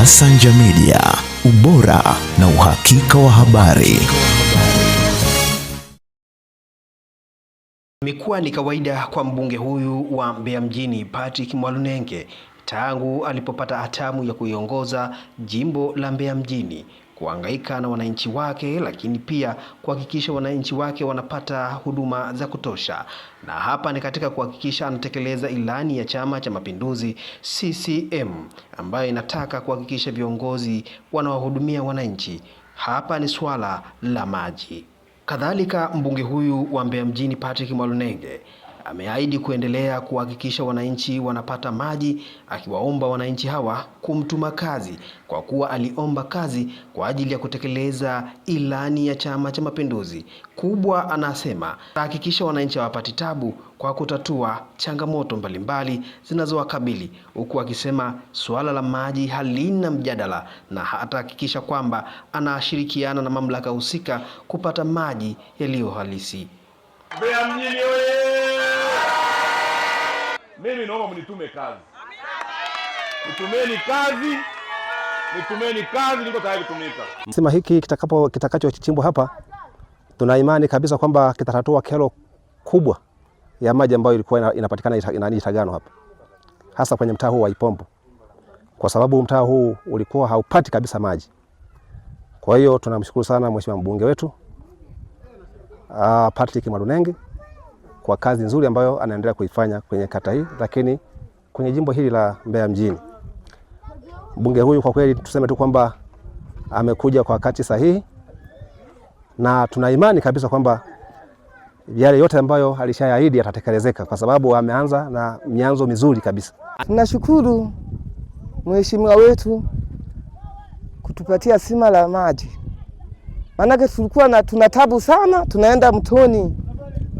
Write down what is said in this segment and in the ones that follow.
Asanja Media, ubora na uhakika wa habari. Imekuwa ni kawaida kwa mbunge huyu wa Mbeya mjini Patrick Mwalunenge tangu alipopata hatamu ya kuiongoza jimbo la Mbeya mjini kuhangaika na wananchi wake, lakini pia kuhakikisha wananchi wake wanapata huduma za kutosha. Na hapa ni katika kuhakikisha anatekeleza ilani ya Chama cha Mapinduzi CCM ambayo inataka kuhakikisha viongozi wanawahudumia wananchi. Hapa ni swala la maji. Kadhalika, mbunge huyu wa Mbeya mjini Patrick Mwalunenge ameahidi kuendelea kuhakikisha wananchi wanapata maji, akiwaomba wananchi hawa kumtuma kazi kwa kuwa aliomba kazi kwa ajili ya kutekeleza ilani ya Chama cha Mapinduzi. Kubwa anasema hakikisha wananchi hawapati tabu kwa kutatua changamoto mbalimbali zinazowakabili, huku akisema suala la maji halina mjadala na hatahakikisha kwamba anashirikiana na mamlaka husika kupata maji yaliyo halisi. Mbeya mjini oye! Mimi naomba mnitume kazi. Nitumeni kazi, niko tayari kutumika. Sema hiki kitakachochimbwa hapa, tuna imani kabisa kwamba kitatatua kero kubwa ya maji ambayo ilikuwa inapatikana Itagano hapa, hasa kwenye mtaa huu wa Ipombo, kwa sababu mtaa huu ulikuwa haupati kabisa maji. Kwa hiyo tunamshukuru sana mheshimiwa mbunge wetu Patrick Mwalunenge kwa kazi nzuri ambayo anaendelea kuifanya kwenye kata hii, lakini kwenye jimbo hili la Mbeya mjini. Mbunge huyu kwa kweli tuseme tu kwamba amekuja kwa wakati sahihi, na tuna imani kabisa kwamba yale yote ambayo alishaahidi yatatekelezeka, kwa sababu ameanza na mianzo mizuri kabisa. Tunashukuru mheshimiwa wetu kutupatia sima la maji. Maana tulikuwa tuna tabu sana, tunaenda mtoni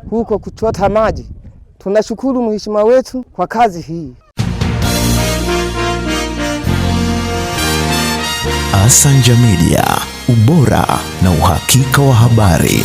huko kuchota maji. Tunashukuru mheshimiwa wetu kwa kazi hii. Asanja Media, ubora na uhakika wa habari.